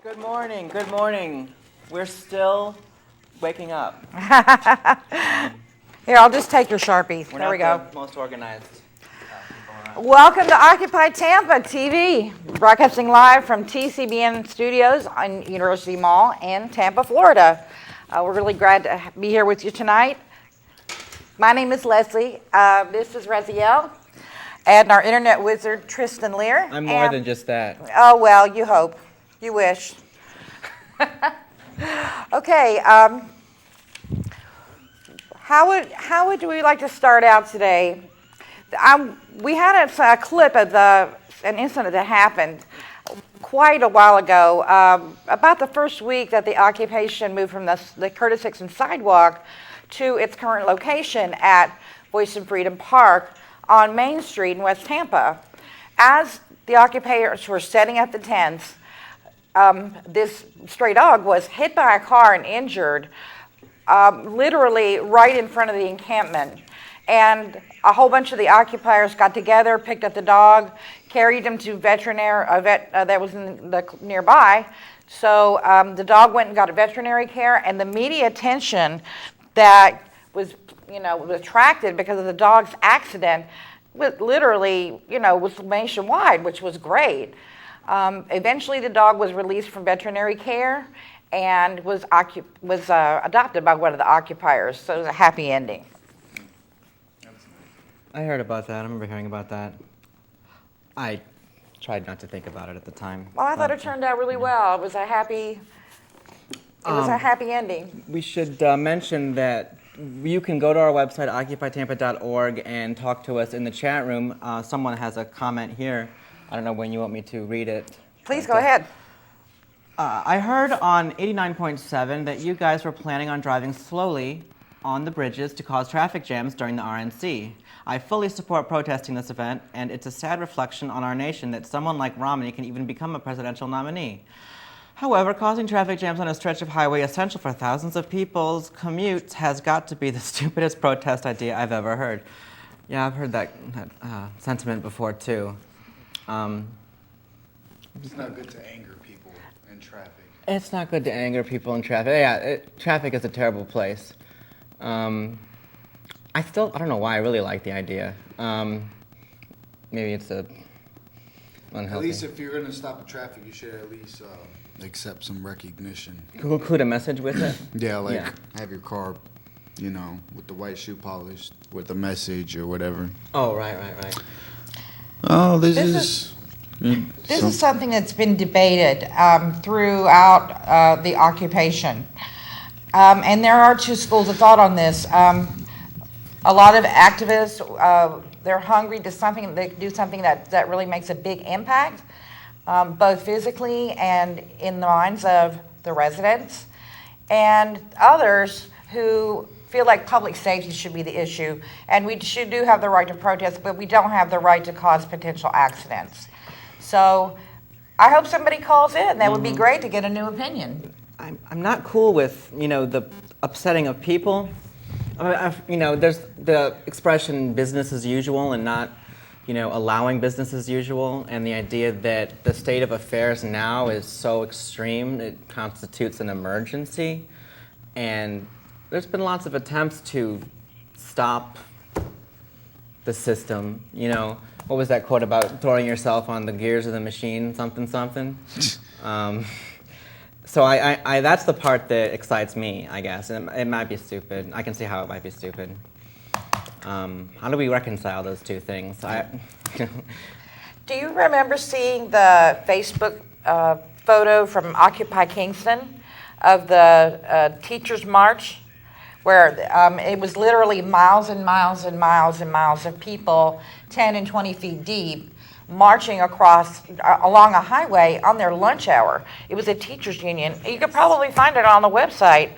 Good morning, good morning. We're still waking up. Here, I'll just take your Sharpie. We're there we not go. the most organized people around. Welcome to Occupy Tampa TV, broadcasting live from TCBN Studios on University Mall in Tampa, Florida. We're really glad to be here with you tonight. My name is Leslie. This is Raziel, and our internet wizard, Tristan Lear. I'm more than just that. Oh, well, you hope. You wish. Okay. How would we like to start out today? We had a clip of an incident that happened quite a while ago, about the first week that the occupation moved from the Curtis Hickson sidewalk to its current location at Voice and Freedom Park on Main Street in West Tampa. As the occupiers were setting up the tents, this stray dog was hit by a car and injured, literally right in front of the encampment. And a whole bunch of the occupiers got together, picked up the dog, carried him to a vet that was nearby. So the dog went and got a veterinary care, and the media attention that was attracted because of the dog's accident was literally, was nationwide, which was great. Eventually, the dog was released from veterinary care and was adopted by one of the occupiers. So it was a happy ending. I heard about that. I remember hearing about that. I tried not to think about it at the time. Well, I thought it turned out really well. It was a happy. Ending. We should mention that you can go to our website, occupytampa.org, and talk to us in the chat room. Someone has a comment here. I don't know when you want me to read it. Please go ahead. I heard on 89.7 that you guys were planning on driving slowly on the bridges to cause traffic jams during the RNC. I fully support protesting this event, and it's a sad reflection on our nation that someone like Romney can even become a presidential nominee. However, causing traffic jams on a stretch of highway essential for thousands of people's commutes has got to be the stupidest protest idea I've ever heard. Yeah, I've heard that sentiment before, too. It's not good to anger people in traffic. It's not good to anger people in traffic. Yeah, traffic is a terrible place. I don't know why I really like the idea. Maybe it's unhealthy. At least if you're going to stop the traffic, you should at least accept some recognition. Include a message with it? Yeah, have your car, with the white shoe polish, with a message or whatever. Oh, right. Oh, this is something that's been debated throughout the occupation. And there are two schools of thought on this. A lot of activists, they're hungry to do something that really makes a big impact, both physically and in the minds of the residents. And others who feel like public safety should be the issue, and we do have the right to protest, but we don't have the right to cause potential accidents. So I hope somebody calls in. That would be great to get a new opinion. I'm not cool with, the upsetting of people. There's the expression business as usual and not, allowing business as usual, and the idea that the state of affairs now is so extreme, it constitutes an emergency. And there's been lots of attempts to stop the system. What was that quote about throwing yourself on the gears of the machine, something? So I that's the part that excites me, I guess. It might be stupid. I can see how it might be stupid. How do we reconcile those two things? Do you remember seeing the Facebook photo from Occupy Kingston of the Teachers March, where it was literally miles and miles and miles and miles of people, 10 and 20 feet deep, marching along a highway on their lunch hour? It was a teachers union. You could probably find it on the website.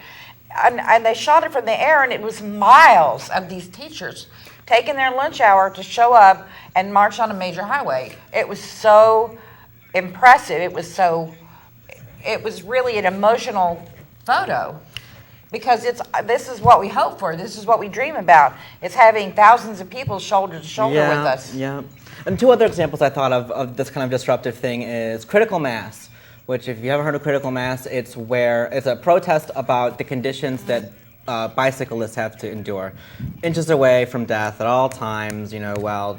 And they shot it from the air, and it was miles of these teachers taking their lunch hour to show up and march on a major highway. It was so impressive. It was really an emotional photo, because this is what we hope for. This is what we dream about. It's having thousands of people shoulder to shoulder with us. Yeah. And two other examples I thought of this kind of disruptive thing is critical mass. which if you haven't heard of critical mass, it's a protest about the conditions that bicyclists have to endure, inches away from death at all times, yada,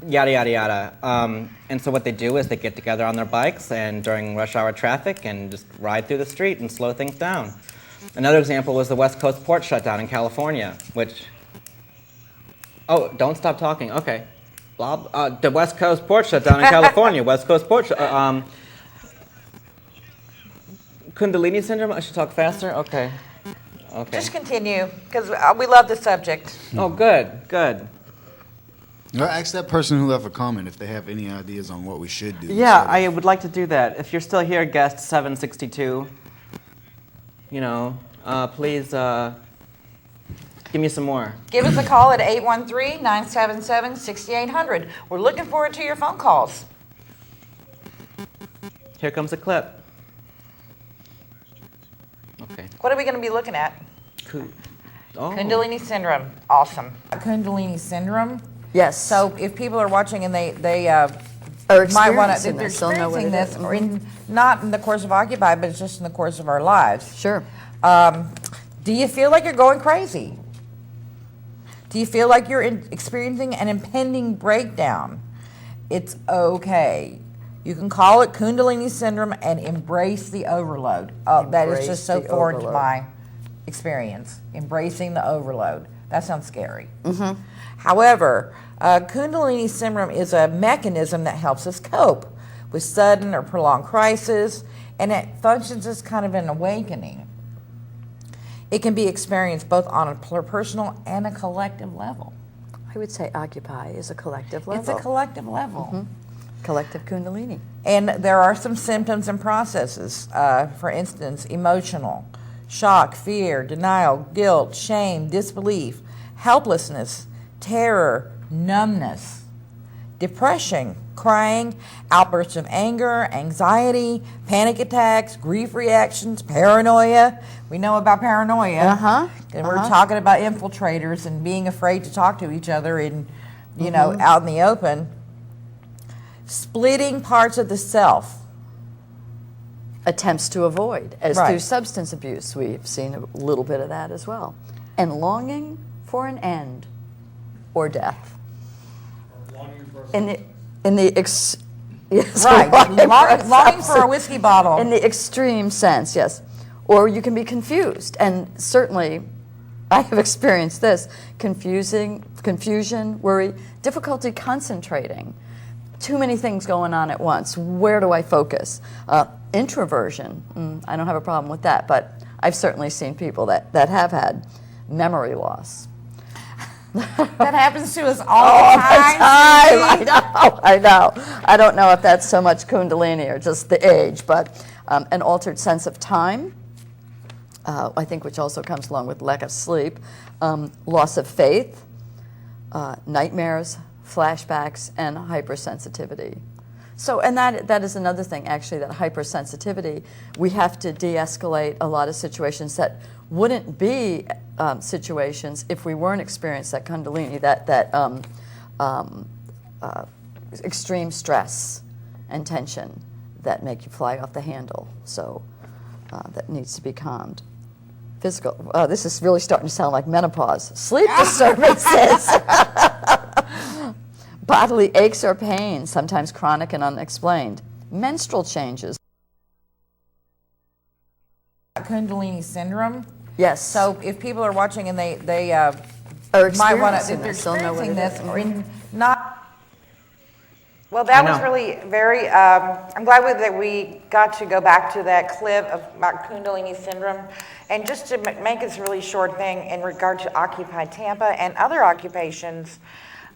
yada, yada. And so what they do is they get together on their bikes and during rush hour traffic and just ride through the street and slow things down. Another example was the West Coast port shutdown in California, which... Oh, don't stop talking. Okay. The West Coast port shutdown in California. West Coast port Kundalini syndrome? I should talk faster? Okay. Just continue, because we love the subject. Oh, good. Well, ask that person who left a comment if they have any ideas on what we should do. Yeah, I would like to do that. If you're still here, guest 762, please give me some more. Give us a call at 813-977-6800. We're looking forward to your phone calls. Here comes a clip. Okay. What are we going to be looking at? Oh. Kundalini syndrome. Awesome. Kundalini syndrome. Yes. So if people are watching and they Or might want to, experiencing if they're this, they'll know what experiencing it this, is. or not in the course of Occupy, but it's just in the course of our lives. Sure. Do you feel like you're going crazy? Do you feel like you're experiencing an impending breakdown? It's okay. You can call it Kundalini syndrome and embrace the overload. That is just so Embrace the foreign to overload. my experience. Embracing the overload. That sounds scary. Mm-hmm. However, Kundalini syndrome is a mechanism that helps us cope with sudden or prolonged crisis, and it functions as kind of an awakening. It can be experienced both on a personal and a collective level. I would say Occupy is a collective level. It's a collective level. Collective Kundalini. And there are some symptoms and processes. For instance, emotional, shock, fear, denial, guilt, shame, disbelief, helplessness, terror, numbness, depression, crying, outbursts of anger, anxiety, panic attacks, grief reactions, paranoia. We know about paranoia. And we're talking about infiltrators and being afraid to talk to each other in, out in the open. Splitting parts of the self. Attempts to avoid, as Right. through substance abuse. We've seen a little bit of that as well. And longing for an end or death. Yes, Right. longing Longing for a whiskey bottle. in the extreme sense, yes. Or you can be confused, and certainly I have experienced this. Confusion, worry, difficulty concentrating. Too many things going on at once. Where do I focus? Introversion, I don't have a problem with that, but I've certainly seen people that have had memory loss. That happens to us all the time. I know. I don't know if that's so much Kundalini or just the age, but an altered sense of time, I think, which also comes along with lack of sleep, loss of faith, nightmares, flashbacks, and hypersensitivity. So, and that is another thing, actually, that hypersensitivity, we have to de-escalate a lot of situations that wouldn't be situations if we weren't experiencing that Kundalini, that extreme stress and tension that make you fly off the handle. So that needs to be calmed. Physical, this is really starting to sound like menopause. Sleep disturbances. Bodily aches or pains, sometimes chronic and unexplained. Menstrual changes. Kundalini syndrome. Yes. So if people are watching and they Are might want to, experiencing if they're this, they'll know what experiencing it this, is. or not. Well, that I was know. really very, I'm glad that we got to go back to that clip about Kundalini syndrome. And just to make this a really short thing in regard to Occupy Tampa and other occupations,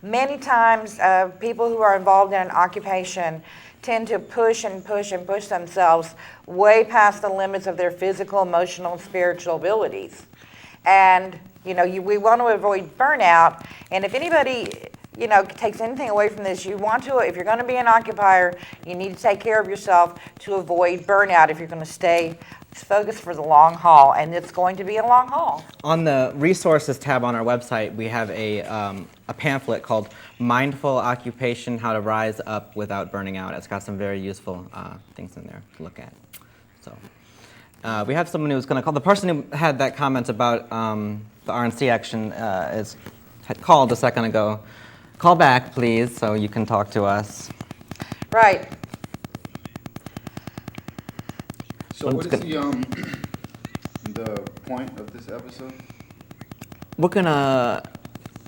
many times people who are involved in an occupation tend to push and push and push themselves way past the limits of their physical, emotional, and spiritual abilities. And, we want to avoid burnout. And if anybody, takes anything away from this, if you're going to be an occupier, you need to take care of yourself to avoid burnout if you're going to stay focused for the long haul, and it's going to be a long haul. On the resources tab on our website, we have a pamphlet called Mindful Occupation, How to Rise Up Without Burning Out. It's got some very useful things in there to look at. So we have someone who's going to call. The person who had that comment about the RNC action had called a second ago. Call back, please, so you can talk to us. Right. So what is the point of this episode? We're gonna.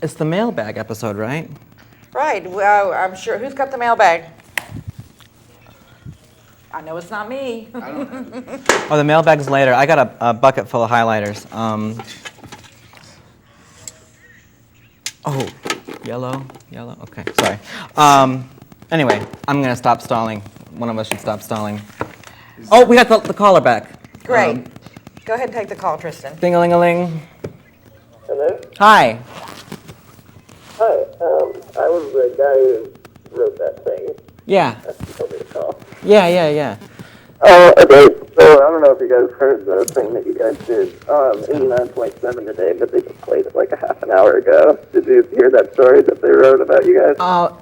It's the mailbag episode, right? Right. Well, I'm sure. Who's got the mailbag? I know it's not me. I don't know. Oh, the mailbag's later. I got a bucket full of highlighters. Oh, yellow. Okay, sorry. Anyway, I'm gonna stop stalling. One of us should stop stalling. Oh, we got the caller back. Great. Go ahead and take the call, Tristan. Ding-a-ling-a-ling. Hello? Hi. Hi, I was the guy who wrote that thing. Yeah. That you told me to call. Yeah. Oh, okay. So I don't know if you guys heard the thing that you guys did. 89.7 today, but they just played it like a half an hour ago. Did you hear that story that they wrote about you guys?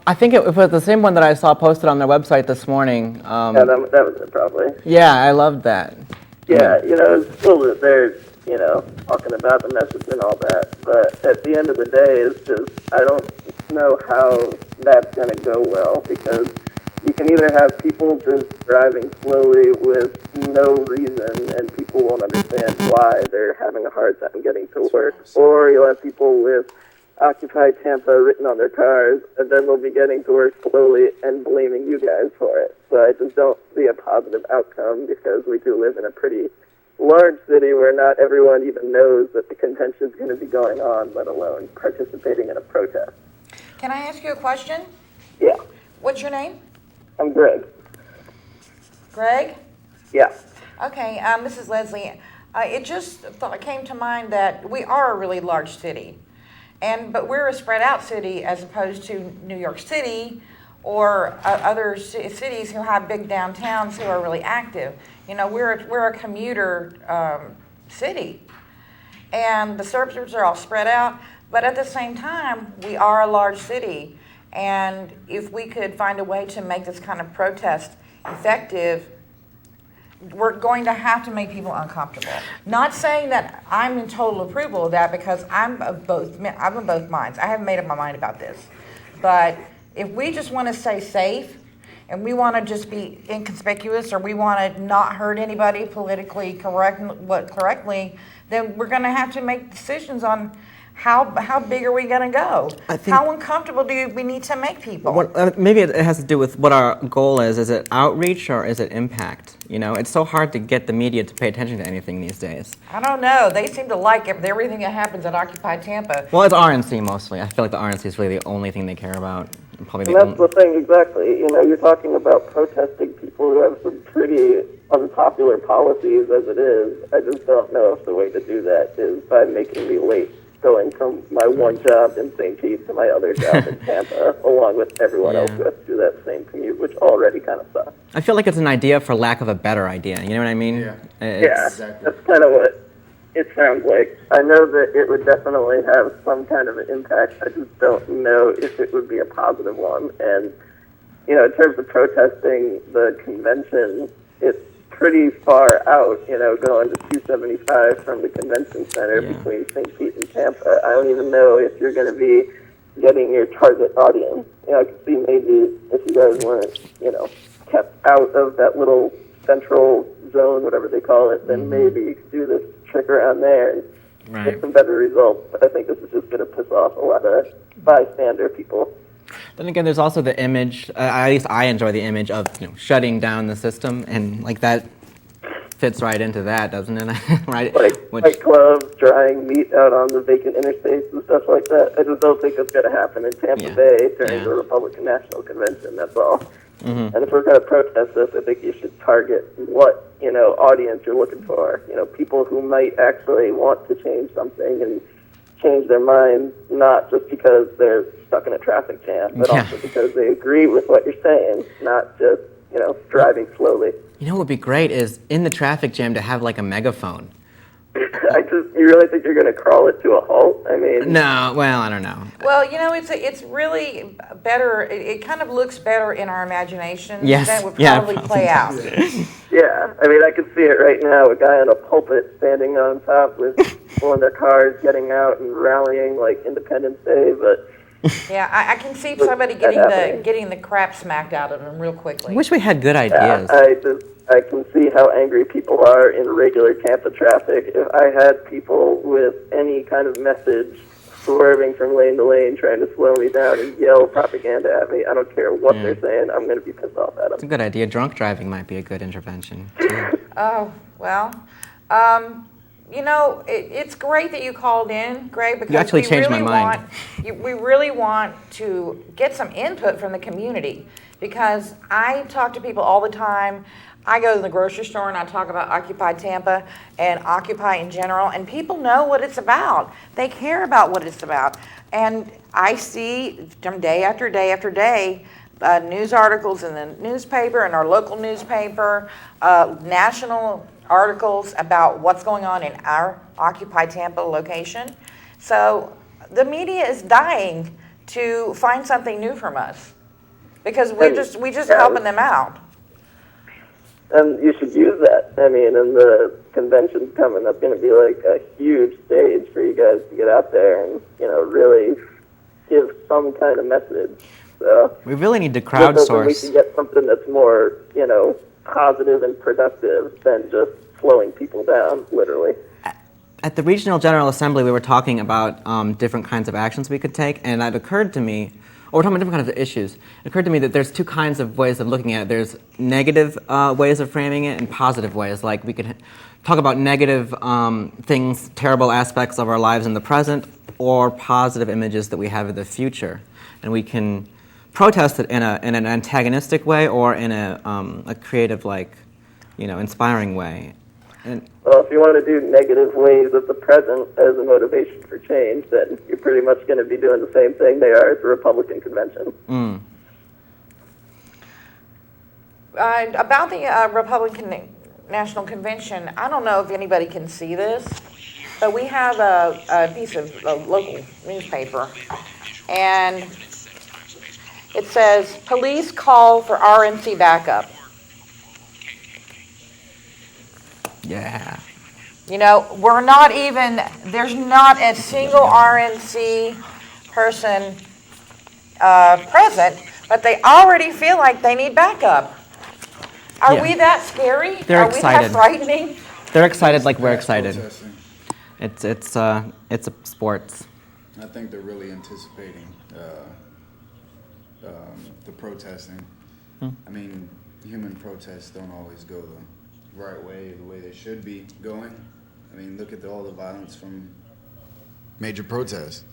I think it was the same one that I saw posted on their website this morning. Yeah, that was it probably. Yeah, I loved that. Yeah, it's cool that they're, talking about the message and all that. But at the end of the day, it's just, I don't know how that's going to go well, because you can either have people just driving slowly with no reason and people won't understand why they're having a hard time getting to work, or you'll have people with Occupy Tampa written on their cars, and then they'll be getting to work slowly and blaming you guys for it. So I just don't see a positive outcome, because we do live in a pretty large city where not everyone even knows that the convention is going to be going on, let alone participating in a protest. Can I ask you a question? Yeah, What's your name? I'm Greg. Greg? Yeah. Okay, this is Leslie. It just came to mind that we are a really large city, but we're a spread out city as opposed to New York City or other cities who have big downtowns who are really active. We're a commuter city, and the suburbs are all spread out, but at the same time, we are a large city, and if we could find a way to make this kind of protest effective, we're going to have to make people uncomfortable. Not saying that I'm in total approval of that, because I'm of both minds. I haven't made up my mind about this. But if we just want to stay safe, and we want to just be inconspicuous, or we want to not hurt anybody politically correctly, then we're going to have to make decisions on how big are we going to go? How uncomfortable do we need to make people? Maybe it has to do with what our goal is. Is it outreach or is it impact? It's so hard to get the media to pay attention to anything these days. I don't know. They seem to like everything that happens at Occupy Tampa. Well, it's RNC mostly. I feel like the RNC is really the only thing they care about. And that's the thing, exactly. You're talking about protesting people who have some pretty unpopular policies as it is. I just don't know if the way to do that is by making me late going from my one job in St. Pete to my other job in Tampa, along with everyone else who has to do that same commute, which already kind of sucks. I feel like it's an idea for lack of a better idea. You know what I mean? Yeah. Exactly. That's kind of what it sounds like. I know that it would definitely have some kind of an impact. I just don't know if it would be a positive one. And, in terms of protesting the convention, it's pretty far out, going to 275 from the convention center between St. Pete and Tampa. I don't even know if you're going to be getting your target audience. I could see maybe if you guys weren't, kept out of that little central zone, whatever they call it, then maybe you could do this trick around there and get some better results. But I think this is just going to piss off a lot of bystander people. Then again, there's also the image. At least I enjoy the image of shutting down the system, and like that fits right into that, doesn't it? Right? Like clubs, drying meat out on the vacant interstates and stuff like that. I just don't think it's going to happen in Tampa Bay during the Republican National Convention. That's all. And if we're going to protest this, I think you should target what audience you're looking for. People who might actually want to change something and change their mind, not just because they're stuck in a traffic jam, but also because they agree with what you're saying, not just driving slowly. You know what would be great is in the traffic jam to have like a megaphone. You really think you're going to crawl it to a halt? I mean, No, well, I don't know. Well, it's really better. It kind of looks better in our imagination Yes, than it would yeah, probably play out. yeah, I mean, I can see it right now, a guy in a pulpit standing on top with one of their cars getting out and rallying like Independence Day, but Yeah, I can see somebody getting the crap smacked out of them real I quickly. wish we had good ideas. I can see how angry people are in regular Tampa traffic. If I had people with any kind of message swerving from lane to lane, trying to slow me down and yell propaganda at me, I don't care what they're saying, I'm going to be pissed off at It's a them. good idea. Drunk driving might be a good intervention, too. Oh, well, it's great that you called in, Greg, because You actually we changed my really mind. we really want to get some input from the community, because I talk to people all the time. I go to the grocery store and I talk about Occupy Tampa and Occupy in general, and people know what it's about. They care about what it's about. And I see from day after day after day news articles in the newspaper, in our local newspaper, national articles about what's going on in our Occupy Tampa location. So the media is dying to find something new from us, because we're just helping them out. And you should use that. I mean, and the convention's coming. That's going to be like a huge stage for you guys to get out there and, really give some kind of message. So We really need to we crowdsource. can get something that's more, positive and productive than just slowing people down, literally. At the Regional General Assembly, we were talking about different kinds of actions we could take, and it occurred to me, we're talking about different kinds of issues. It occurred to me that there's two kinds of ways of looking at it. There's negative ways of framing it and positive ways. Like we could talk about negative things, terrible aspects of our lives in the present, or positive images that we have of the future. And we can protest it in an antagonistic way or in a creative, inspiring way. And Well, if you want to do negative ways of the present as a motivation for change, then you're pretty much going to be doing the same thing they are at the Republican convention. About the Republican National Convention, I don't know if anybody can see this, but we have a piece of a local newspaper, and it says, "Police call for RNC backup." yeah. We're not even, there's not a single RNC person present, but they already feel like they need backup. Are Yeah. we that scary? They're Are excited. we that frightening? They're excited like we're excited. Protesting. It's a sports. I think they're really anticipating the protesting. I mean, human protests don't always go the right way, the way they should be going. I mean, look at all the violence from major protests.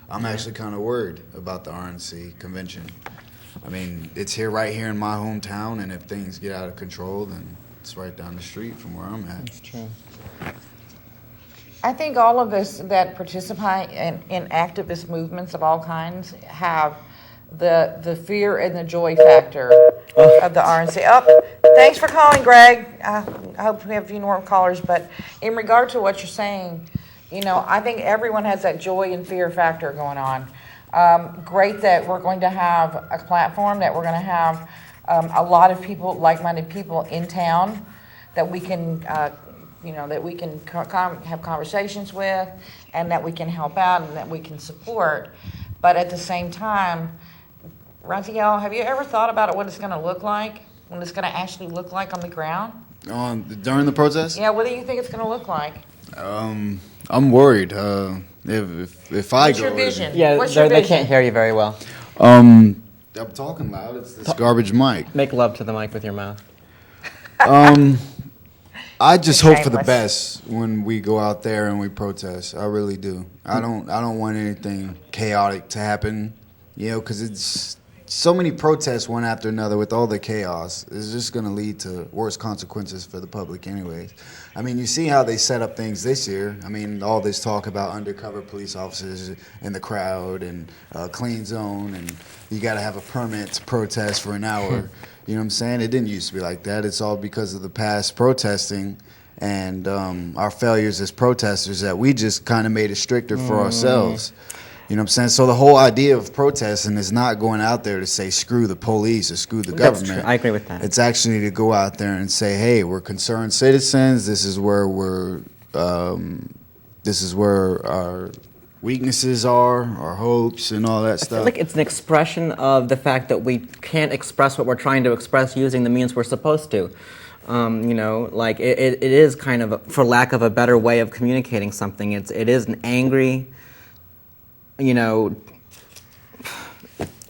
I'm actually kind of worried about the RNC convention. I mean, it's right here in my hometown, and if things get out of control, then it's right down the street from where I'm at. That's true. I think all of us that participate in activist movements of all kinds have the fear and the joy factor of the RNC. Oh, thanks for calling, Greg. I hope we have a few more callers. But in regard to what you're saying, I think everyone has that joy and fear factor going on. Great that we're going to have a platform, that we're going to have a lot of people, like-minded people in town that we can, that we can have conversations with, and that we can help out and that we can support. But at the same time, Raziel, have you ever thought about what it's going to look like, what it's going to actually look like on the ground? During the protest? Yeah, what do you think it's going to look like? I'm worried. If I What's go your over vision? Yeah, What's your they vision? can't hear you very well. I'm talking loud. It's this garbage mic. Make love to the mic with your mouth. I just hope for the Shameless. best when we go out there and we protest. I really do. I don't want anything chaotic to happen, because it's so many protests one after another with all the chaos. It's just going to lead to worse consequences for the public anyways. I mean, you see how they set up things this year. I mean, all this talk about undercover police officers in the crowd and clean zone, and you got to have a permit to protest for an hour. You know what I'm saying? It didn't used to be like that. It's all because of the past protesting and our failures as protesters that we just kind of made it stricter for ourselves. You know what I'm saying? So the whole idea of protesting is not going out there to say screw the police or screw the That's government. true. I agree with that. It's actually to go out there and say, hey, we're concerned citizens. This is where our weaknesses are, our hopes, and all that I stuff. feel like it's an expression of the fact that we can't express what we're trying to express using the means we're supposed to. You know, like it is kind of, for lack of a better way of communicating something, it is an angry, you know,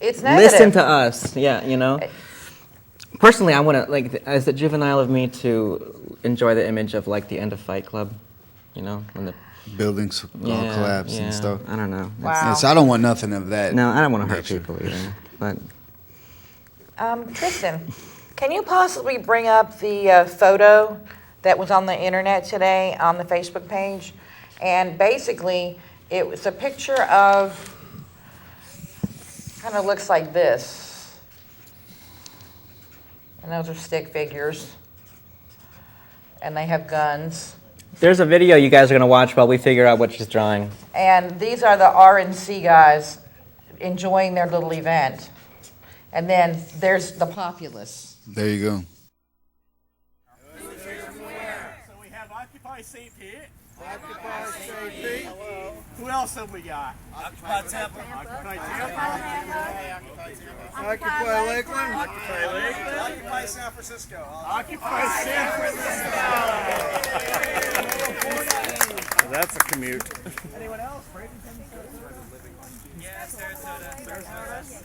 It's negative. listen to us. Yeah, you know. Personally, I want to, like, as a juvenile of me, to enjoy the image of like the end of Fight Club, you know, when the Buildings all collapse and stuff. I don't know. Wow. Yeah, so I don't want nothing of that. No, I don't want to hurt nature. people either. But Tristan, can you possibly bring up the photo that was on the internet today on the Facebook page? And basically, it was a picture of, kind of looks like this. And those are stick figures. And they have guns. there's a video you guys are going to watch while we figure out what she's drawing. And these are the RNC guys enjoying their little event. And then there's the populace. There you go. So we have Occupy St. Pete. Occupy St. Pete. Hello. Who else have we got? Occupy Tampa. Occupy Tampa. Occupy Lakeland. Occupy Lakeland. Occupy San Francisco. Occupy San Francisco. That's a commute. Anyone else? Bradenton, Sarasota? Yeah, Sarasota. Sarasota?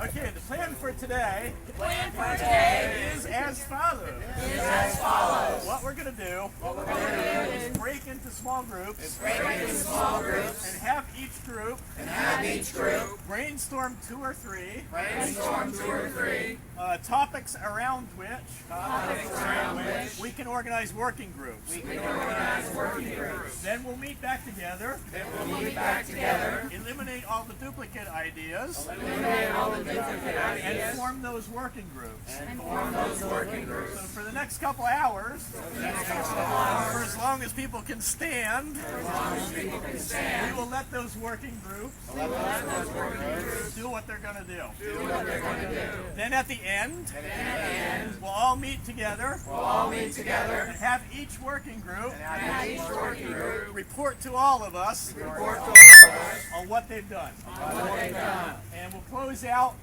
Okay, the plan for today is as follows. What we're going to do is break into small groups and have each group brainstorm two or three topics around which we can organize working groups. Then we'll meet back together. Eliminate all the duplicate ideas. And form those working groups. So for the next couple hours, for as long as people can stand, we will let those working groups do what they're going to do. Then at the end, we'll all meet together and have each working group report to all of us on what they've done. And we'll close out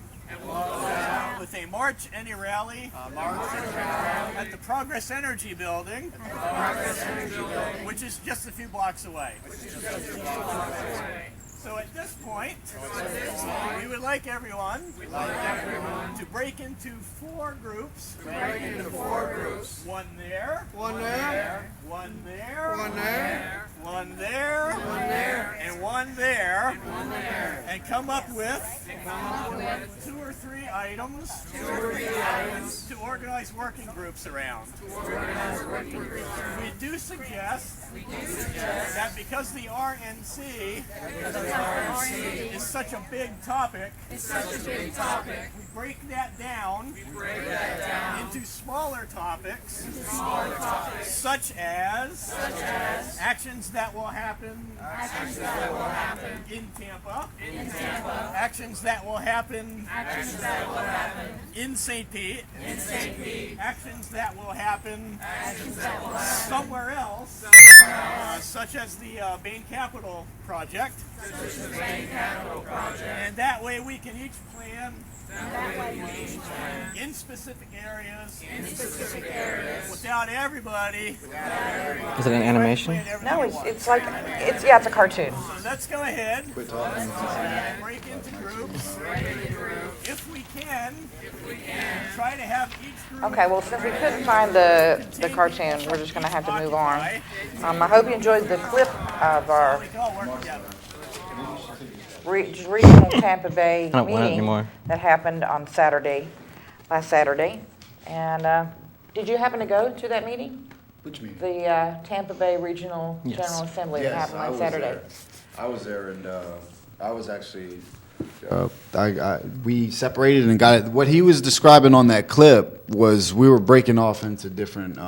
with a march and a rally at the Progress Energy Building, which is just a few blocks away. So at this point, we would like everyone to break into four groups. One there. One there. One there. One there. One there. One there. And one there. And come up with 2 or 3 items to organize working groups around. We do suggest that because the RNC is such a big topic, we break that down into smaller topics, such as actions that will happen in Tampa, actions that will happen in St. Pete, actions that will happen somewhere else, such as the Bain Capital Project. And that way we can each plan in specific areas without everybody. Is it an animation? No, it's like, it's a cartoon. Oh, So let's go ahead and break into groups. If we can, try to have each group. Okay, well, since we couldn't find the cartoon, we're just going to have to move on. I hope you enjoyed the clip of our We can all work together. regional Tampa Bay I don't want it meeting anymore. that happened on last Saturday. And did you happen to go to that meeting? Which meeting? The Tampa Bay Regional Yes. General Assembly that Yes, happened I on was Saturday. there. I was there, and I was actually. We separated and got it. What he was describing on that clip was we were breaking off into different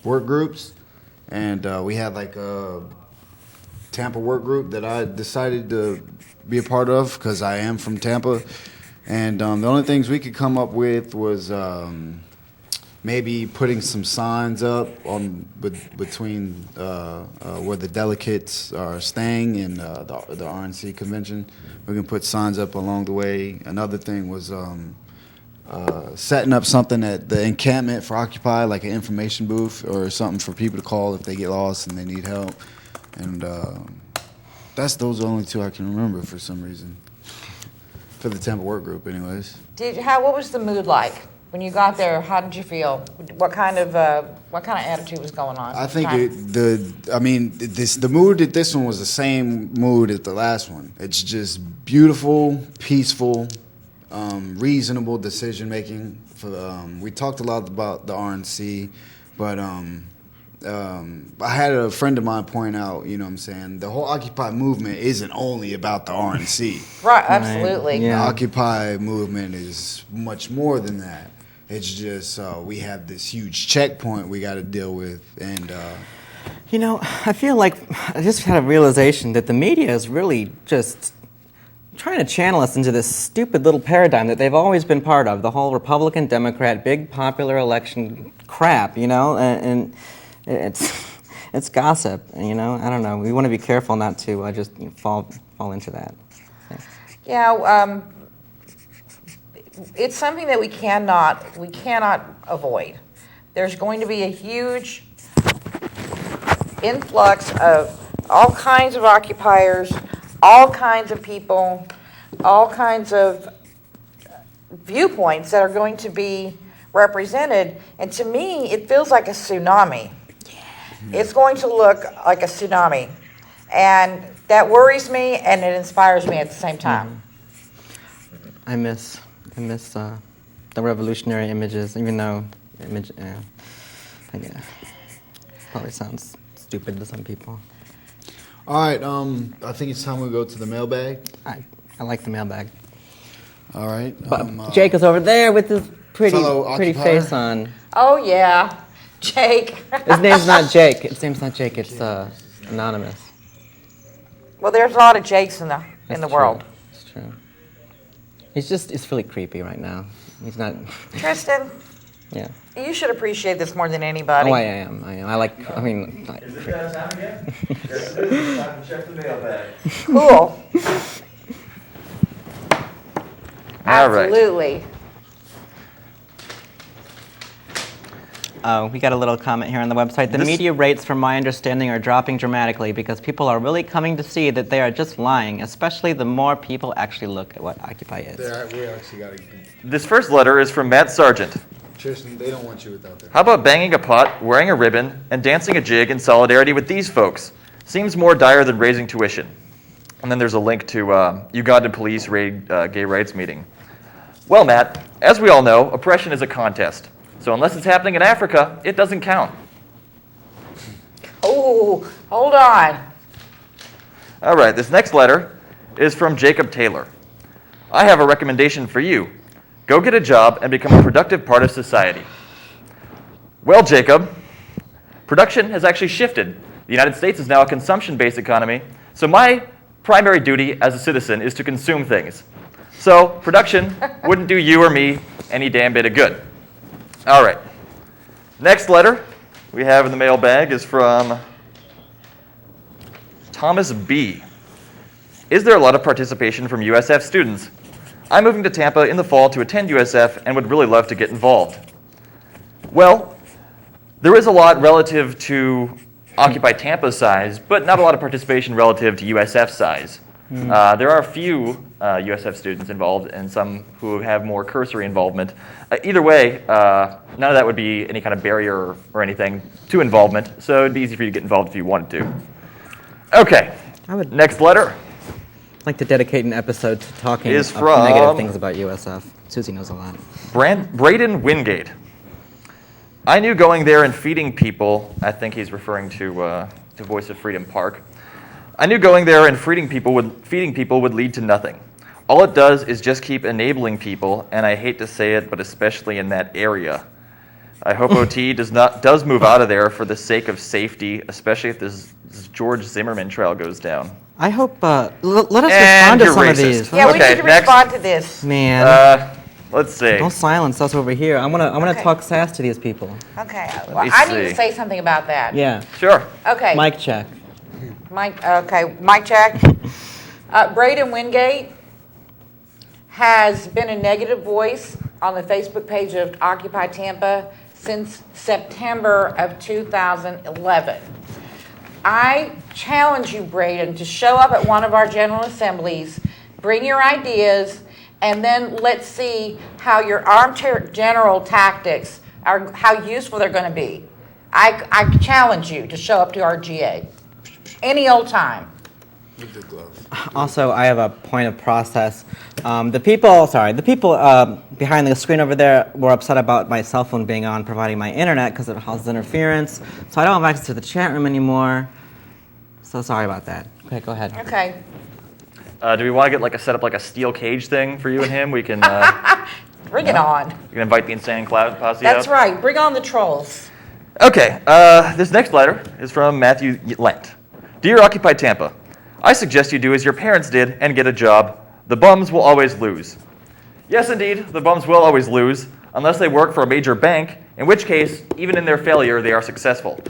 work groups, and we had like a Tampa work group that I decided to be a part of because I am from Tampa, and the only things we could come up with was maybe putting some signs up on between where the delegates are staying in the RNC convention. We can put signs up along the way. Another thing was setting up something at the encampment for Occupy, like an information booth or something for people to call if they get lost and they need help. And those are the only two I can remember for some reason. For the Tampa work group, anyways. What was the mood like when you got there? How did you feel? What kind of attitude was going on? I think the mood at this one was the same mood as the last one. It's just beautiful, peaceful, reasonable decision making. We talked a lot about the RNC, but I had a friend of mine point out, you know what I'm saying, the whole Occupy movement isn't only about the RNC. Right, absolutely. Right. Yeah. The Occupy movement is much more than that. It's just we have this huge checkpoint we got to deal with, and You know, I feel like I just had a realization that the media is really just trying to channel us into this stupid little paradigm that they've always been part of, the whole Republican, Democrat, big popular election crap, you know, and it's gossip, you know. I don't know. We want to be careful not to just fall into that. Yeah, it's something that we cannot avoid. There's going to be a huge influx of all kinds of occupiers, all kinds of people, all kinds of viewpoints that are going to be represented. And to me, it feels like a tsunami. It's going to look like a tsunami. And that worries me and it inspires me at the same time. I miss the revolutionary images, even though probably sounds stupid to some people. all right. I think it's time we go to the mailbag. I like the mailbag. All right. But Jake is over there with his pretty fellow occupier. face on. Oh, yeah. Jake. His name's not Jake. His name's not Jake. It's anonymous. Well, there's a lot of Jakes in the That's world. true. It's true. He's really creepy right now. He's not. Tristan, Yeah. you should appreciate this more than anybody. Oh, I am. Like. Is it that time again? Yes, it is. Time to check the mailbag. Cool. All right. Absolutely. We got a little comment here on the website. The media rates, from my understanding, are dropping dramatically because people are really coming to see that they are just lying, especially the more people actually look at what Occupy is. We actually got to. This first letter is from Matt Sargent. Tristan, they don't want you without that. How about banging a pot, wearing a ribbon, and dancing a jig in solidarity with these folks? Seems more dire than raising tuition. And then there's a link to Ugandan police raid gay rights meeting. Well, Matt, as we all know, oppression is a contest. So unless it's happening in Africa, it doesn't count. Oh, hold on. All right, this next letter is from Jacob Taylor. I have a recommendation for you. Go get a job and become a productive part of society. Well, Jacob, production has actually shifted. The United States is now a consumption-based economy, so my primary duty as a citizen is to consume things. So production wouldn't do you or me any damn bit of good. All right. Next letter we have in the mailbag is from Thomas B. Is there a lot of participation from USF students? I'm moving to Tampa in the fall to attend USF and would really love to get involved. Well, there is a lot relative to Occupy Tampa size, but not a lot of participation relative to USF size. There are a few USF students involved and some who have more cursory involvement. Either way, none of that would be any kind of barrier or anything to involvement, so it'd be easy for you to get involved if you wanted to. Okay, next letter. I'd like to dedicate an episode to talking Is of from- negative things about USF. Susie knows a lot. Braden Wingate. I knew going there and feeding people, I think he's referring to Voice of Freedom Park, I knew going there and feeding people would lead to nothing. All it does is just keep enabling people, and I hate to say it, but especially in that area. I hope OT does move out of there for the sake of safety, especially if this George Zimmerman trial goes down. I hope, let us And respond to you're some of racist. these. Yeah, we Okay, need to next. respond to this. Man, Let's see. don't silence us over here. I'm gonna Okay. talk sass to these people. Okay, me well, I need see. to say something about that. Yeah. Sure. Okay. Mic check. Mic check. Braden Wingate has been a negative voice on the Facebook page of Occupy Tampa since September of 2011. I challenge you, Braden, to show up at one of our General Assemblies, bring your ideas, and then let's see how your armchair general tactics are, how useful they're going to be. I challenge you to show up to our GA any old time. With the glove. Also, I have a point of process. The people behind the screen over there were upset about my cell phone being on, providing my internet because it causes interference. So I don't have access to the chat room anymore. So sorry about that. Okay, go ahead. Okay. Do we want to get set up like a steel cage thing for you and him? We can Bring it on. we can invite the Insane Cloud Posse That's out. right. Bring on the trolls. Okay, this next letter is from Matthew Lent. Dear Occupy Tampa, I suggest you do as your parents did and get a job. The bums will always lose. Yes, indeed, the bums will always lose, unless they work for a major bank, in which case, even in their failure, they are successful.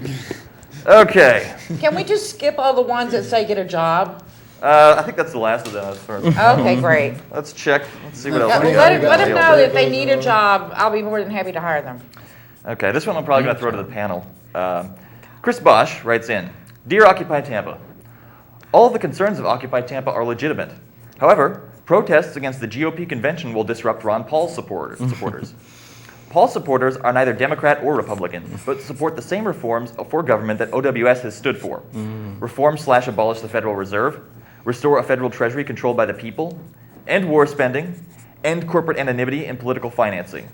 Okay, Can we just skip all the ones that say get a job? I think that's the last of them. As far as Okay, great. let's check. Let's see what else. Yeah, we let got. them know that if they need a job, I'll be more than happy to hire them. Okay, this one I'm probably going to throw to the panel. Chris Bosch writes in, Dear Occupy Tampa, all of the concerns of Occupy Tampa are legitimate. However, protests against the GOP convention will disrupt Ron Paul's supporters. Paul's supporters are neither Democrat or Republican, but support the same reforms for government that OWS has stood for. Reform/abolish the Federal Reserve, restore a federal treasury controlled by the people, end war spending, end corporate anonymity in political financing.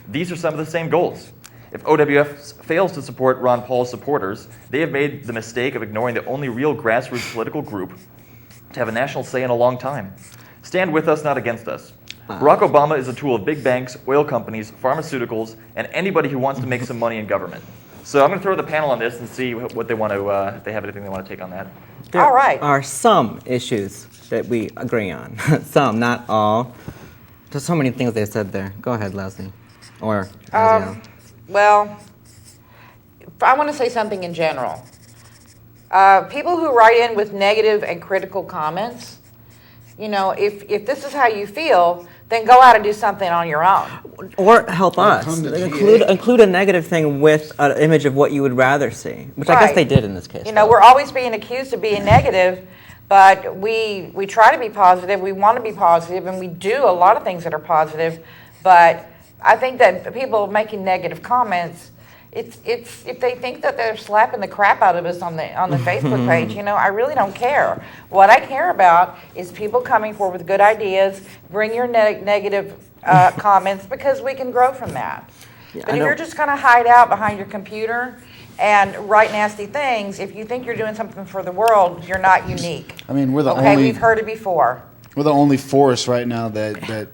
These are some of the same goals. If OWS fails to support Ron Paul's supporters, they have made the mistake of ignoring the only real grassroots political group to have a national say in a long time. Stand with us, not against us. Barack Obama is a tool of big banks, oil companies, pharmaceuticals, and anybody who wants to make some money in government. So I'm going to throw the panel on this and see what they want to, if they have anything they want to take on that. There All right. are some issues that we agree on. Some, not all. There's so many things they said there. Go ahead, Leslie. Or, Well, I want to say something in general. People who write in with negative and critical comments, you know, if this is how you feel, then go out and do something on your own. or help us. come to Include a negative thing with an image of what you would rather see, which I guess Right. they did in this case. You know, we're always being accused of being negative, but we try to be positive. We want to be positive, and we do a lot of things that are positive. But I think that people making negative comments, it's if they think that they're slapping the crap out of us on the Facebook page, you know, I really don't care. What I care about is people coming forward with good ideas. Bring your negative comments, because we can grow from that. But I if know. you're just going to hide out behind your computer and write nasty things, if you think you're doing something for the world, you're not unique. I mean, we're the Okay, only we've heard it before. we're the only force right now that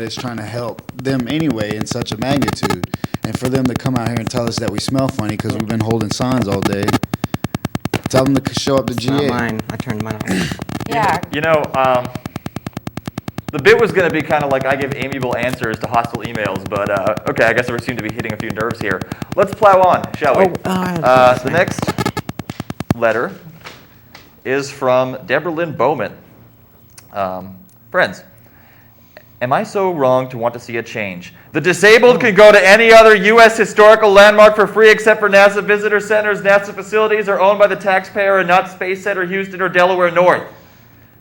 is trying to help them anyway in such a magnitude. And for them to come out here and tell us that we smell funny because we've been holding signs all day, tell them to show up to It's not GA. mine. I turned mine off. Yeah. You know, the bit was going to be kind of like I give amiable answers to hostile emails, but okay, I guess we seem to be hitting a few nerves here. Let's plow on, shall we? The next letter is from Deborah Lynn Bowman. Friends, am I so wrong to want to see a change? The disabled can go to any other U.S. historical landmark for free except for NASA visitor centers. NASA facilities are owned by the taxpayer and not Space Center Houston or Delaware North.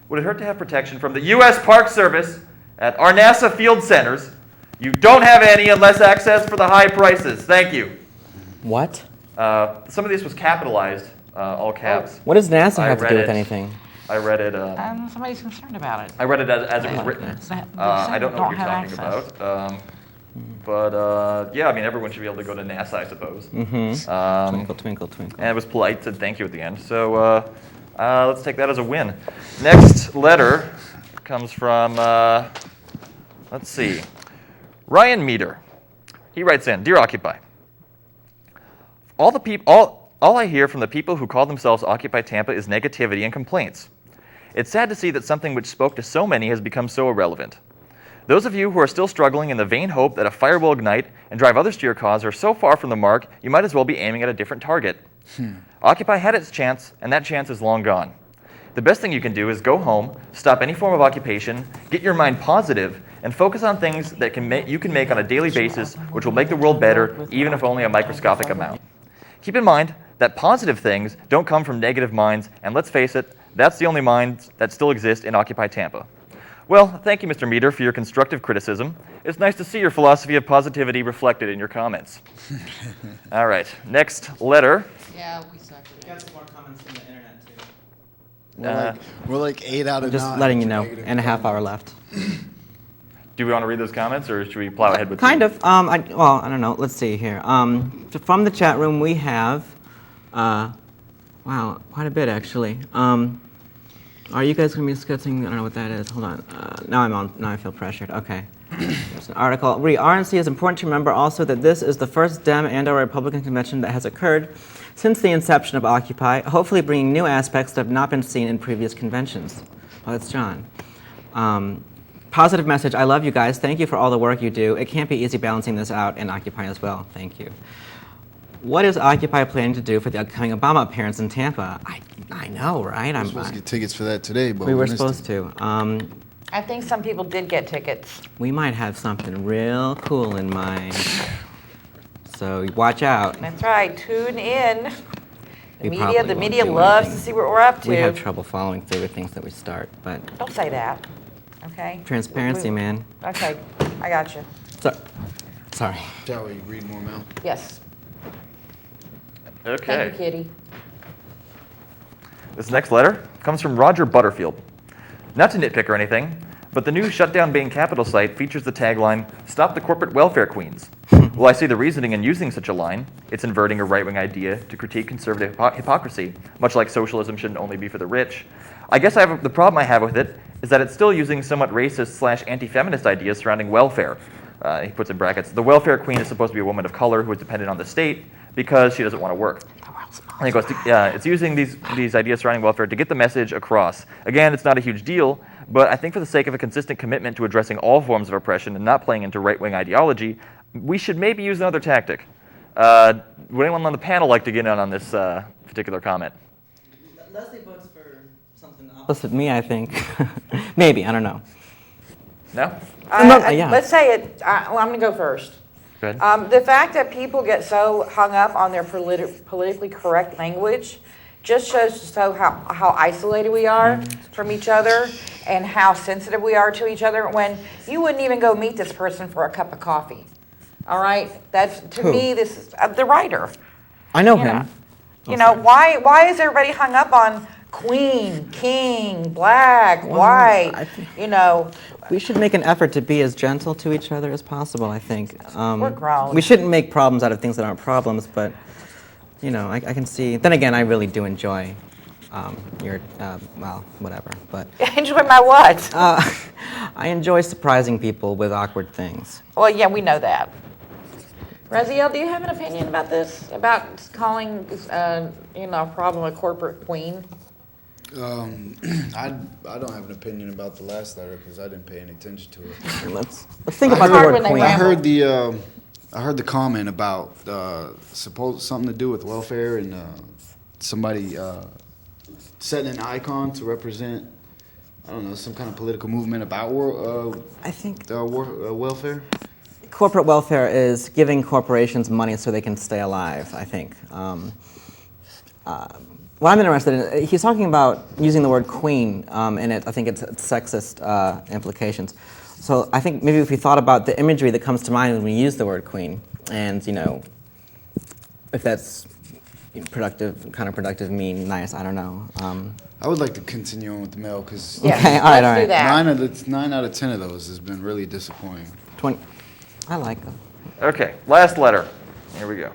Would it hurt to have protection from the U.S. Park Service at our NASA field centers? You don't have any unless access for the high prices. Thank you. What? Some of this was capitalized, all caps. What does NASA I have to read do with it. anything? I read it. Somebody's concerned about it. I read it as it was written. I don't know what you're talking about. But yeah, I mean, everyone should be able to go to NASA, I suppose. Twinkle, twinkle, twinkle. And it was polite, said thank you at the end. So Let's take that as a win. Next letter comes from, let's see, Ryan Meter. He writes in, Dear Occupy, all I hear from the people who call themselves Occupy Tampa is negativity and complaints. It's sad to see that something which spoke to so many has become so irrelevant. Those of you who are still struggling in the vain hope that a fire will ignite and drive others to your cause are so far from the mark, you might as well be aiming at a different target. Occupy had its chance, and that chance is long gone. The best thing you can do is go home, stop any form of occupation, get your mind positive, and focus on things that you can make on a daily basis which will make the world better, even if only a microscopic amount. Keep in mind that positive things don't come from negative minds, and let's face it, that's the only minds that still exist in Occupy Tampa. Well, thank you, Mr. Meter, for your constructive criticism. It's nice to see your philosophy of positivity reflected in your comments. All right, next letter. Yeah, we suck. We got some more comments from the internet, too. We're like 8 out of 9. Just letting you know, and a half hour left. Do we want to read those comments, or should we plow ahead with Kind them? of. I don't know. Let's see here. From the chat room, we have, wow, quite a bit, actually. Are you guys going to be discussing, I don't know what that is. Hold on. Now I feel pressured. Okay. There's an article. RNC is important to remember also that this is the first Dem and/or Republican convention that has occurred since the inception of Occupy, hopefully bringing new aspects that have not been seen in previous conventions. Well, that's John. Positive message. I love you guys. Thank you for all the work you do. It can't be easy balancing this out in Occupy as well. Thank you. What is Occupy planning to do for the upcoming Obama appearance in Tampa? I know, right? I'm supposed to get tickets for that today, but we were missed supposed it. to. I think some people did get tickets. We might have something real cool in mind. So watch out. That's right. Tune in. We The probably media won't do loves to anything. see what we're up to. We have trouble following through with things that we start, but Don't say that. Okay. transparency, man. Okay, I got you. Sorry. Shall we read more, Mel? Yes. Okay. Thank you, Kitty. This next letter comes from Roger Butterfield. Not to nitpick or anything, but the new shutdown Bain Capital site features the tagline, "Stop the corporate welfare queens." Well, I see the reasoning in using such a line. It's inverting a right-wing idea to critique conservative hypocrisy, much like socialism shouldn't only be for the rich. I guess the problem I have with it is that it's still using somewhat racist/anti-feminist ideas surrounding welfare. He puts in brackets, the welfare queen is supposed to be a woman of color who is dependent on the state because she doesn't want to work. And he goes, it's using these ideas surrounding welfare to get the message across. Again, it's not a huge deal, but I think for the sake of a consistent commitment to addressing all forms of oppression and not playing into right-wing ideology, we should maybe use another tactic. Would anyone on the panel like to get in on this particular comment? Leslie votes for something opposite me, I think. Maybe, I don't know. No? Yeah. Let's say it. Well, I'm going to go first. Go ahead. The fact that people get so hung up on their politically correct language just shows how isolated we are from each other and how sensitive we are to each other when you wouldn't even go meet this person for a cup of coffee. All right? That's, to Who? me, this is the writer. I know You him. know, you know why is everybody hung up on queen, king, black, white, I think- you know? We should make an effort to be as gentle to each other as possible, I think. We're grown. We shouldn't make problems out of things that aren't problems, but, you know, I can see. Then again, I really do enjoy your, well, whatever. But Enjoy my what? I enjoy surprising people with awkward things. Well, yeah, we know that. Raziel, do you have an opinion about this? About calling, a problem a corporate queen? I don't have an opinion about the last letter because I didn't pay any attention to it. Let's think about hard the when word they queen. ramble. I heard the comment about something to do with welfare and somebody setting an icon to represent, I don't know, some kind of political movement about I think welfare. corporate welfare is giving corporations money so they can stay alive, I think. What I'm interested in, he's talking about using the word queen, and I think it's sexist implications. So I think maybe if we thought about the imagery that comes to mind when we use the word queen, and, you know, if that's productive, counterproductive, mean, nice, I don't know. I would like to continue on with the mail because Yeah, Okay, all right, let's all do right. that. 9 out of 10 of those has been really disappointing. 20, I like them. Okay, last letter. Here we go.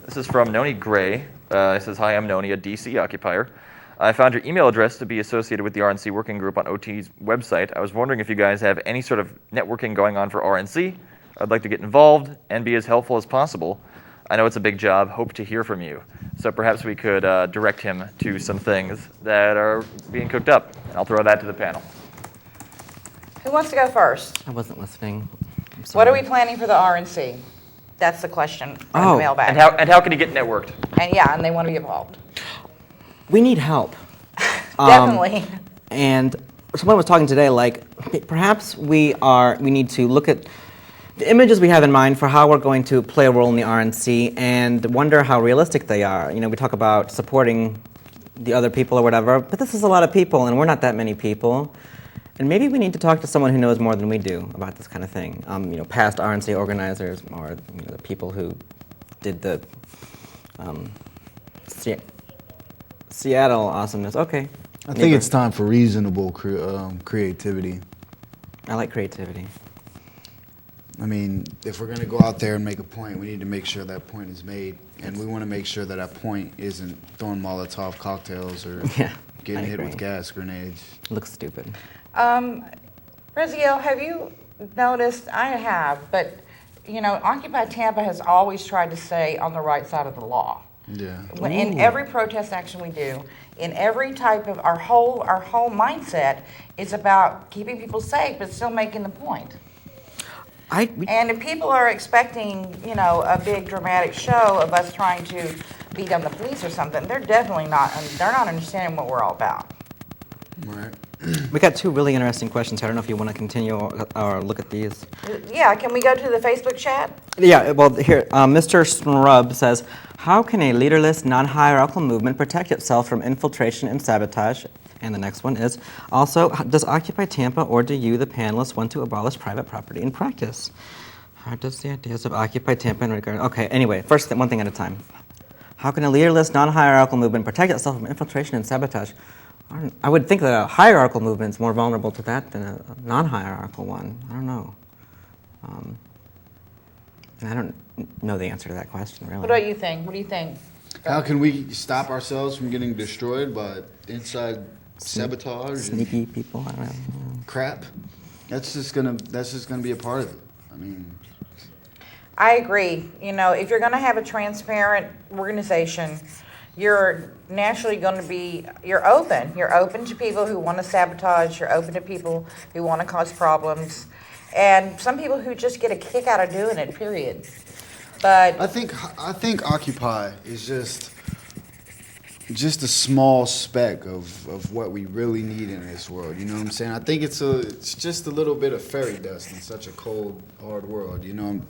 This is from Noni Gray. It says, "Hi, I'm Noni, a DC occupier. I found your email address to be associated with the RNC working group on OT's website. I was wondering if you guys have any sort of networking going on for RNC. I'd like to get involved and be as helpful as possible. I know it's a big job. Hope to hear from you." So perhaps we could direct him to some things that are being cooked up. I'll throw that to the panel. Who wants to go first? I wasn't listening. I'm What sorry. are we planning for the RNC? That's the question from Oh. the mailbag. And how can he get networked? And they want to be involved. We need help. Definitely. And someone was talking today, like, perhaps we need to look at the images we have in mind for how we're going to play a role in the RNC and wonder how realistic they are. You know, we talk about supporting the other people or whatever, but this is a lot of people, and we're not that many people. And maybe we need to talk to someone who knows more than we do about this kind of thing. You know, past RNC organizers or the people who did the Seattle awesomeness. Okay. I think it's time for reasonable creativity. I like creativity. I mean, if we're going to go out there and make a point, we need to make sure that point is made. And we want to make sure that that point isn't throwing Molotov cocktails or Yeah, getting I hit with agree. gas grenades. It looks stupid. Raziel, have you noticed? I have, but you know, Occupy Tampa has always tried to stay on the right side of the law. Yeah. In every protest action we do, in every type of our whole mindset is about keeping people safe, but still making the point. And if people are expecting, you know, a big dramatic show of us trying to beat down the police or something, they're definitely not. They're not understanding what we're all about. Right. We got two really interesting questions here. I don't know if you want to continue or look at these. Yeah, can we go to the Facebook chat? Yeah, well, here, Mr. Snrub says, "How can a leaderless, non-hierarchical movement protect itself from infiltration and sabotage?" And the next one is, also, does Occupy Tampa or do you, the panelists, want to abolish private property in practice? How does the ideas of Occupy Tampa in regard... Okay, anyway, first, one thing at a time. How can a leaderless, non-hierarchical movement protect itself from infiltration and sabotage? I would think that a hierarchical movement is more vulnerable to that than a non-hierarchical one. I don't know. And I don't know the answer to that question, really. What do you think? What do you think? How can we stop ourselves from getting destroyed by inside sabotage and Sneaky people, I don't know. crap? That's just gonna be a part of it. I mean, I agree. You know, if you're going to have a transparent organization, you're naturally going to be, you're open. You're open to people who want to sabotage. You're open to people who want to cause problems. And some people who just get a kick out of doing it, period. But I think Occupy is just a small speck of what we really need in this world. You know what I'm saying? I think it's just a little bit of fairy dust in such a cold, hard world. You know,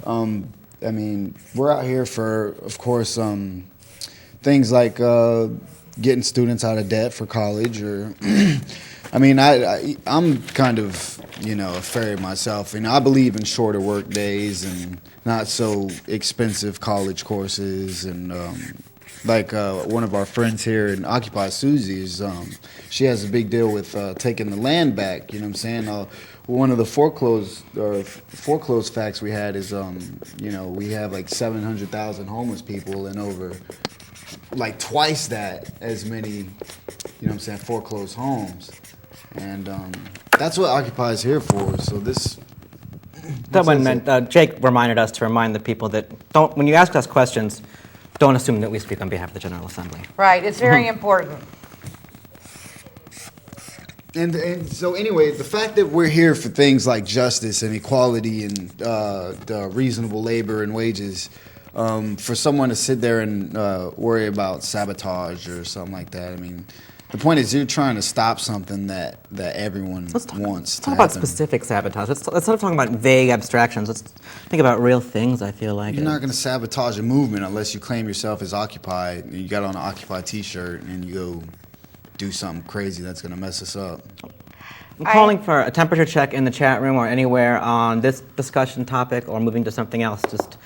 I mean, we're out here for, of course, things like getting students out of debt for college, or I mean, I'm kind of, you know, a fairy myself, and I believe in shorter work days and not so expensive college courses, and like one of our friends here in Occupy, Susie, is she has a big deal with taking the land back. You know what I'm saying? One of the foreclosed facts we had is, you know, we have like 700,000 homeless people and over like twice that as many, you know what I'm saying, foreclosed homes. And that's what Occupy is here for. So this... That one meant, Jake reminded us to remind the people that when you ask us questions, don't assume that we speak on behalf of the General Assembly. right, it's very important. And so anyway, the fact that we're here for things like justice and equality and the reasonable labor and wages, for someone to sit there and worry about sabotage or something like that, I mean, the point is you're trying to stop something that everyone wants to Let's talk about specific sabotage. Let's not talking about vague abstractions. Let's think about real things, I feel like. You're not going to sabotage a movement unless you claim yourself as Occupy, and you got on an Occupy t-shirt and you go do something crazy that's going to mess us up. I'm calling for a temperature check in the chat room or anywhere on this discussion topic or moving to something else. Just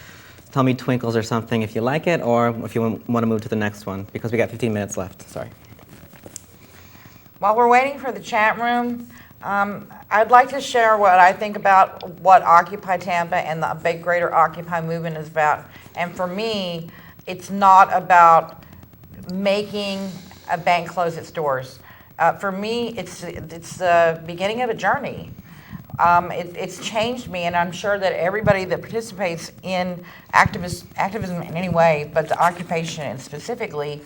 tell me twinkles or something if you like it, or if you want to move to the next one, because we got 15 minutes left. Sorry. While we're waiting for the chat room, I'd like to share what I think about what Occupy Tampa and the big greater Occupy movement is about. And for me, It's not about making a bank close its doors. For me, it's the beginning of a journey. It's changed me, and I'm sure that everybody that participates in activism in any way, but the occupation specifically,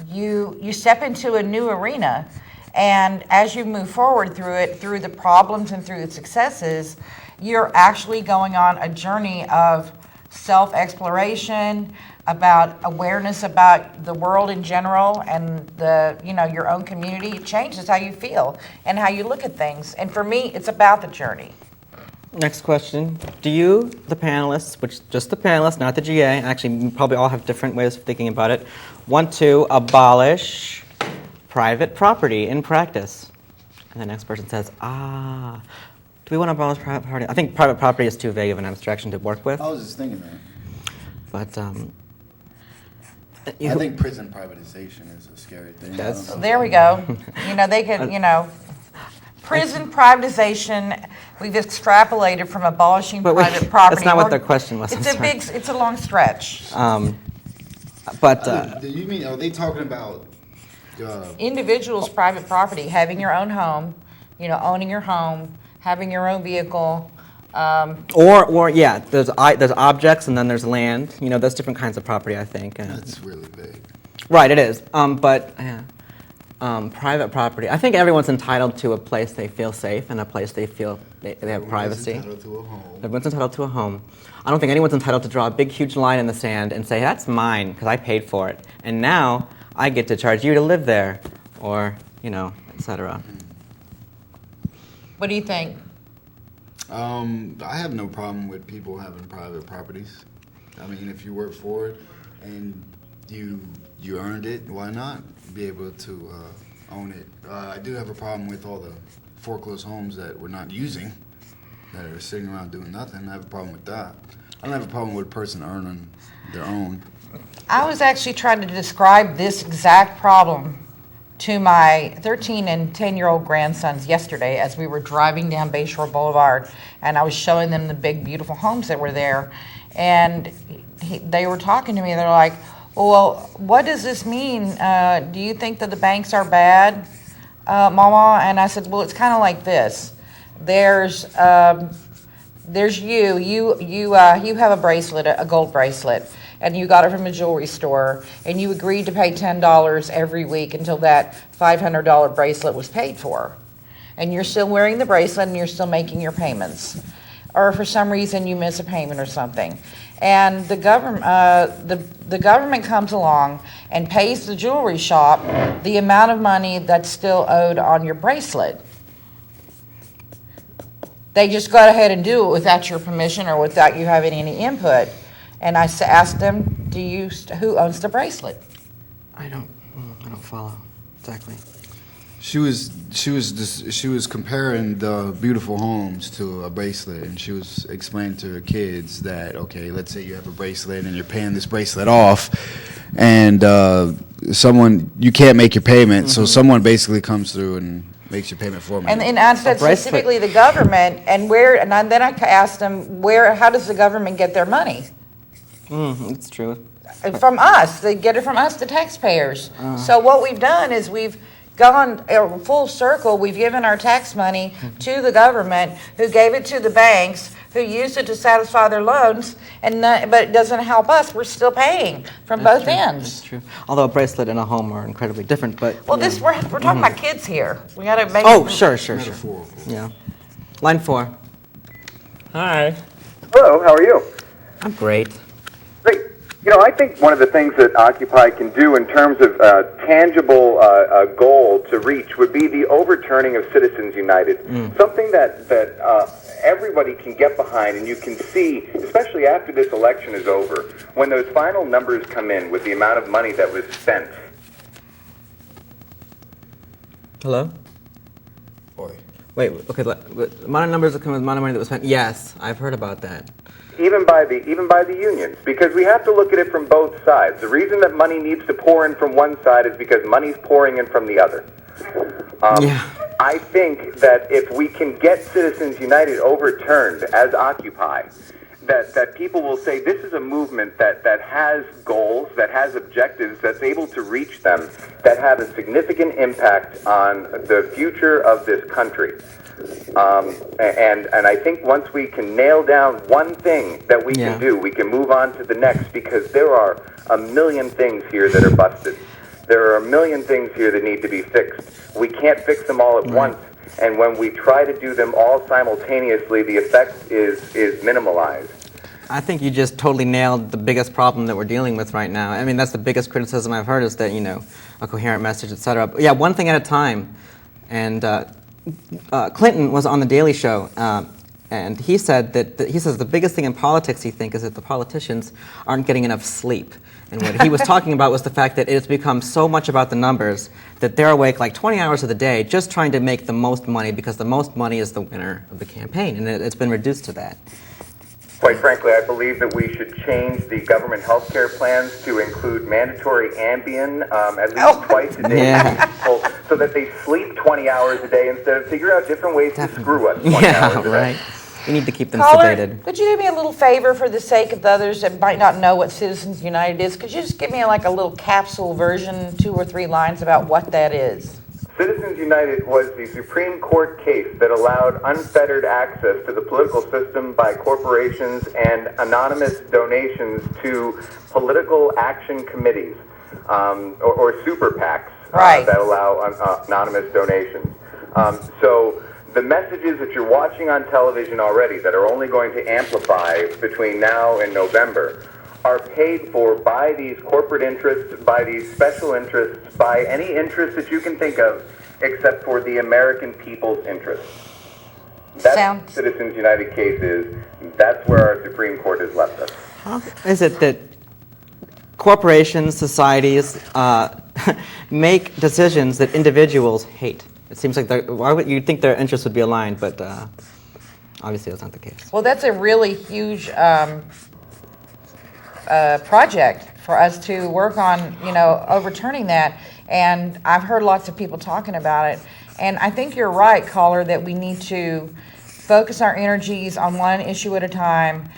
you step into a new arena, and as you move forward through it, through the problems and through the successes, you're actually going on a journey of self-exploration, about awareness about the world in general and your own community. It changes how you feel and how you look at things. And for me, it's about the journey. Next question. Do you, the panelists, which just the panelists, not the GA, actually we probably all have different ways of thinking about it, want to abolish private property in practice? And the next person says, do we want to abolish private property? I think private property is too vague of an abstraction to work with. I was just thinking that. But I think prison privatization is a scary thing. There we go. They could, prison privatization, we've extrapolated from abolishing private property. That's not what the question was. It's a long stretch. Do you mean, are they talking about individuals' private property, having your own home, owning your home, having your own vehicle. There's objects and then there's land. There's different kinds of property, I think. That's really big. Right, it is. Private property. I think everyone's entitled to a place they feel safe and a place they feel they have privacy. Entitled to a home. Everyone's entitled to a home. I don't think anyone's entitled to draw a big, huge line in the sand and say, that's mine because I paid for it. And now I get to charge you to live there, or, etc. What do you think? I have no problem with people having private properties. I mean, if you work for it and you earned it, why not be able to own it? I do have a problem with all the foreclosed homes that we're not using, that are sitting around doing nothing. I have a problem with that. I don't have a problem with a person earning their own. I was actually trying to describe this exact problem to my 13 and 10-year-old grandsons yesterday as we were driving down Bayshore Boulevard, and I was showing them the big, beautiful homes that were there, and they were talking to me. They're like, well, what does this mean? Do you think that the banks are bad, Mama? And I said, well, it's kind of like this. There's you have a bracelet, a gold bracelet, and you got it from a jewelry store, and you agreed to pay $10 every week until that $500 bracelet was paid for. And you're still wearing the bracelet and you're still making your payments. Or for some reason you miss a payment or something. And the government comes along and pays the jewelry shop the amount of money that's still owed on your bracelet. They just go ahead and do it without your permission or without you having any input. And I asked them, who owns the bracelet? I don't follow exactly. She was comparing the beautiful homes to a bracelet, and she was explaining to her kids that, okay, let's say you have a bracelet and you're paying this bracelet off, and you can't make your payment, so someone basically comes through and makes your payment for me. And I said specifically the government, then I asked them, how does the government get their money? It's true. From us. They get it from us, the taxpayers. So what we've done is we've gone full circle. We've given our tax money to the government, who gave it to the banks, who used it to satisfy their loans, but it doesn't help us. We're still paying from both ends. That's true. Although a bracelet and a home are incredibly different, but well, we're talking about kids here. We got to make. Oh, sure. Yeah. Line 4. Hi. Hello. How are you? I'm great. Great. I think one of the things that Occupy can do in terms of tangible goal to reach would be the overturning of Citizens United. Something that everybody can get behind, and you can see, especially after this election is over, when those final numbers come in with the amount of money that was spent. Hello? Wait, okay, the amount of numbers that come with the amount of money that was spent. Yes, I've heard about that. Even by the unions, because we have to look at it from both sides. The reason that money needs to pour in from one side is because money's pouring in from the other. I think that if we can get Citizens United overturned as Occupy, that people will say this is a movement that has goals, that has objectives, that's able to reach them, that have a significant impact on the future of this country. And I think once we can nail down one thing that we can do, we can move on to the next, because there are a million things here that are busted. There are a million things here that need to be fixed. We can't fix them all at once, and when we try to do them all simultaneously, the effect is minimalized. I think you just totally nailed the biggest problem that we're dealing with right now. I mean, that's the biggest criticism I've heard, is that, you know, a coherent message, etc. But yeah, one thing at a time. And Clinton was on The Daily Show, and he said that he says the biggest thing in politics, he thinks, is that the politicians aren't getting enough sleep. And what he was talking about was the fact that it's become so much about the numbers that they're awake like 20 hours of the day just trying to make the most money, because the most money is the winner of the campaign, and it's been reduced to that. Quite frankly, I believe that we should change the government health care plans to include mandatory Ambien at least twice a day for people, so that they sleep 20 hours a day instead of figure out different ways to screw us 20 hours a day. Right. We need to keep them Caller, sedated. could you do me a little favor for the sake of the others that might not know what Citizens United is? Could you just give me like a little capsule version, 2 or 3 lines about what that is? Citizens United was the Supreme Court case that allowed unfettered access to the political system by corporations and anonymous donations to political action committees, or super PACs that allow anonymous donations. So the messages that you're watching on television already, that are only going to amplify between now and November, are paid for by these corporate interests, by these special interests, by any interest that you can think of, except for the American people's interests. That's what Citizens United case is. That's where our Supreme Court has left us. How is it that corporations, societies, make decisions that individuals hate? It seems like why would you think their interests would be aligned, but obviously that's not the case. Well, that's a really huge project for us to work on, you know, overturning that. And I've heard lots of people talking about it. And I think you're right, caller, that we need to focus our energies on one issue at a time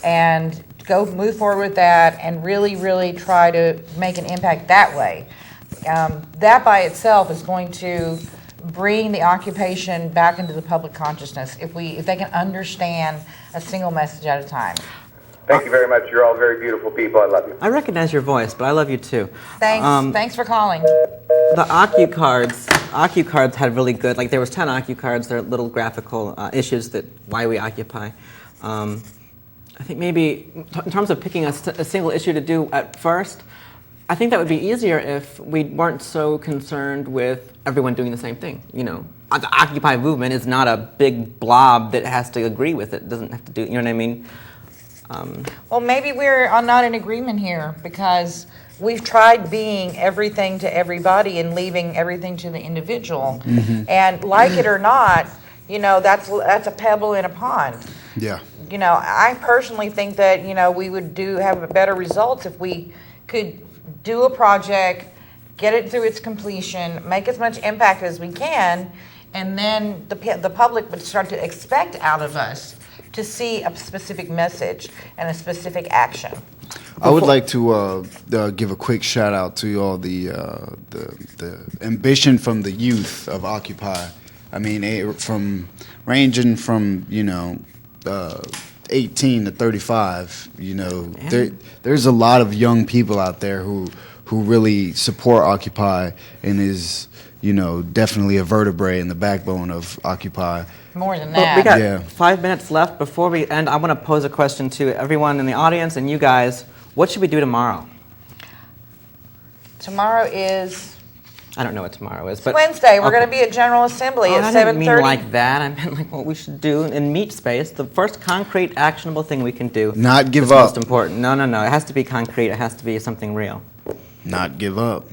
and move forward with that and really, really try to make an impact that way. That by itself is going to bring the occupation back into the public consciousness if they can understand a single message at a time. Thank you very much. You're all very beautiful people. I love you. I recognize your voice, but I love you too. Thanks. Thanks for calling. The Occu cards had really good, like there was 10 Occu cards. They're little graphical issues that why we occupy. I think maybe in terms of picking a single issue to do at first, I think that would be easier if we weren't so concerned with everyone doing the same thing. You know, the Occupy movement is not a big blob that has to agree with it. It doesn't have to do, you know what I mean? Well, maybe we're not in agreement here because we've tried being everything to everybody and leaving everything to the individual. Mm-hmm. And like it or not, you know, that's a pebble in a pond. Yeah. You know, I personally think that, you know, we would have better results if we could do a project, get it through its completion, make as much impact as we can, and then the public would start to expect out of us to see a specific message and a specific action. I would like to give a quick shout out to all the ambition from the youth of Occupy. I mean, ranging from 18 to 35. You know, there's a lot of young people out there who really support Occupy and is definitely a vertebrae in the backbone of Occupy. More than Well, that. we got 5 minutes left. Before we end, I want to pose a question to everyone in the audience and you guys. What should we do tomorrow? Tomorrow is I don't know what tomorrow is, but Wednesday. We're going to be at General Assembly at 7:30. I didn't mean like that. I meant like what we should do in meat space. The first concrete, actionable thing we can do. Not give is up. Most important. No. It has to be concrete. It has to be something real. Not give up.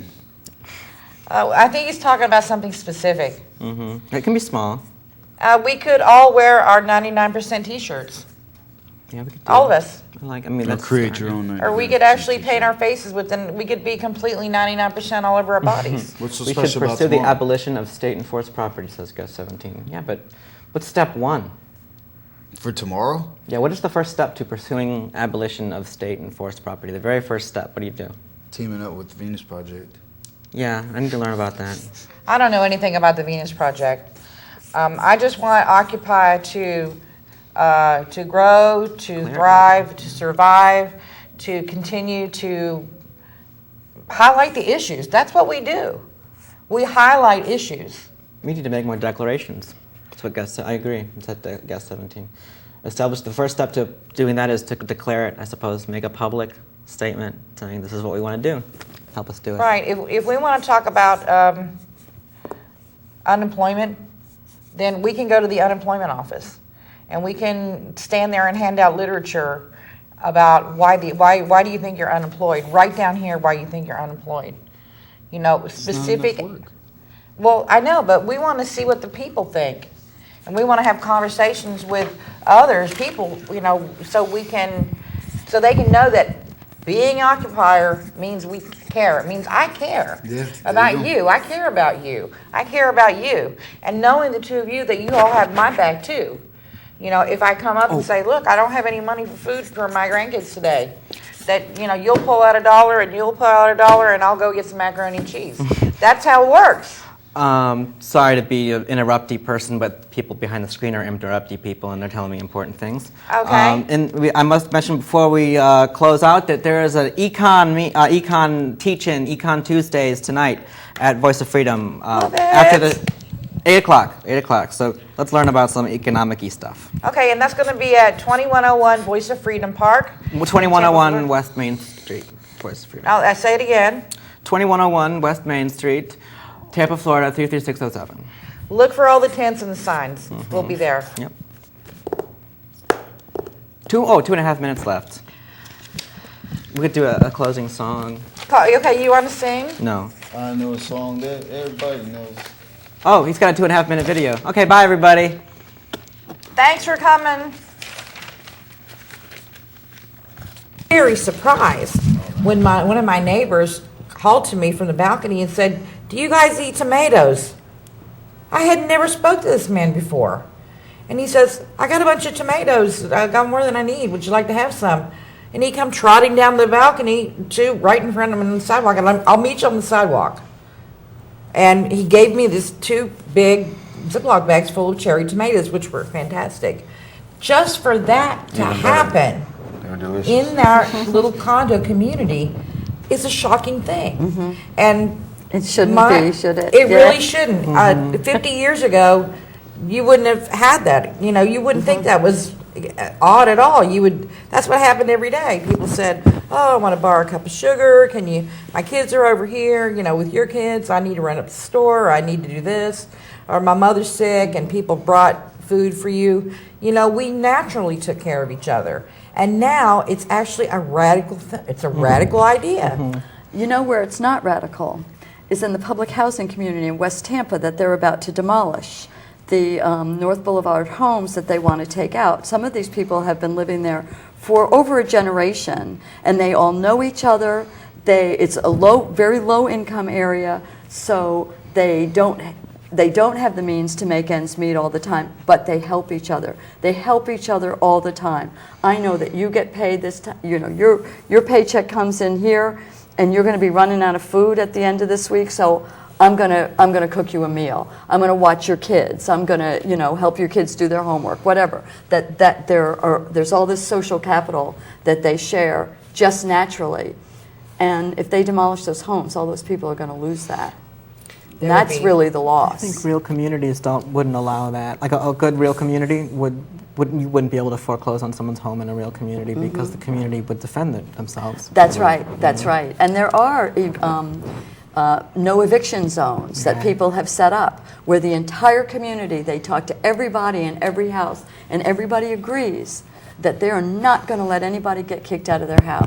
I think he's talking about something specific. Mm-hmm. It can be small. We could all wear our 99% T-shirts. Yeah, we could do All of that. us. That's create your own. Or we could actually paint our faces with, and we could be completely 99% all over our bodies. What's so We should special about pursue the tomorrow? abolition of state enforced property, says Gus 17. Yeah, but what's step one? For tomorrow? Yeah, what is the first step to pursuing abolition of state enforced property? The very first step, what do you do? Teaming up with the Venus Project. Yeah, I need to learn about that. I don't know anything about the Venus Project. I just want Occupy to grow, to thrive, to survive, to continue to highlight the issues. That's what we do. We highlight issues. We need to make more declarations. That's what guest, I agree, it's at the guest 17. Establish, the first step to doing that is to declare it, I suppose, make a public statement saying this is what we want to do. Help us do it. Right, if we want to talk about unemployment, then we can go to the unemployment office and we can stand there and hand out literature about why do you think you're unemployed? Write down here why you think you're unemployed. You know, specific. Well, I know, but we want to see what the people think. And we want to have conversations with others, people, you know, so they can know that being occupier means we care. It means I care about you. I care about you. I care about you. And knowing the two of you, that you all have my back too. You know, if I come up and say, look, I don't have any money for food for my grandkids today, that, you know, you'll pull out $1 and you'll pull out $1 and I'll go get some macaroni and cheese. That's how it works. Sorry to be an interrupty person, but people behind the screen are interrupty people, and they're telling me important things. Okay. I must mention before we close out that there is an econ teach-in, Econ Tuesdays tonight at Voice of Freedom after the 8 o'clock. So let's learn about some economic-y stuff. Okay, and that's going to be at 2101 Voice of Freedom Park. 2101 West Main Street, Voice of Freedom. I'll say it again. 2101 West Main Street, Tampa, Florida, 33607. Look for all the tents and the signs. We'll be there. Yep. 2.5 minutes left. We could do a closing song. Okay, you want to sing? No. I know a song that everybody knows. Oh, he's got a 2.5 minute video. Okay, bye everybody. Thanks for coming. Very surprised when one of my neighbors called to me from the balcony and said, "Do you guys eat tomatoes?" I had never spoke to this man before. And he says, "I got a bunch of tomatoes. I got more than I need. Would you like to have some?" And he come trotting down the balcony to right in front of him on the sidewalk. And I'll meet you on the sidewalk. And he gave me these 2 big Ziploc bags full of cherry tomatoes, which were fantastic. Just for that to happen in our little condo community is a shocking thing. And It shouldn't be, should it? It really shouldn't. 50 years ago, you wouldn't have had that. You know, you wouldn't think that was odd at all. That's what happened every day. People said, "Oh, I want to borrow a cup of sugar. Can you, my kids are over here, you know, with your kids. I need to run up to the store. I need to do this. Or my mother's sick and people brought food for you." You know, we naturally took care of each other. And now it's actually a radical it's a radical idea. You know where it's not radical is in the public housing community in West Tampa that they're about to demolish. The North Boulevard homes that they want to take out. Some of these people have been living there for over a generation, and they all know each other. It's a very low income area, so they don't have the means to make ends meet all the time, but they help each other. They help each other all the time. I know that you get paid this time, you know, your paycheck comes in here, and you're going to be running out of food at the end of this week, so I'm gonna cook you a meal. I'm gonna watch your kids. I'm gonna, you know, help your kids do their homework, whatever. There's all this social capital that they share just naturally, and if they demolish those homes, all those people are going to lose that. And that's really the loss. I think real communities wouldn't allow that. Like a good real community you wouldn't be able to foreclose on someone's home in a real community because the community would defend themselves. That's right. That's right. And there are no eviction zones that people have set up where the entire community, they talk to everybody in every house, and everybody agrees that they are not going to let anybody get kicked out of their house.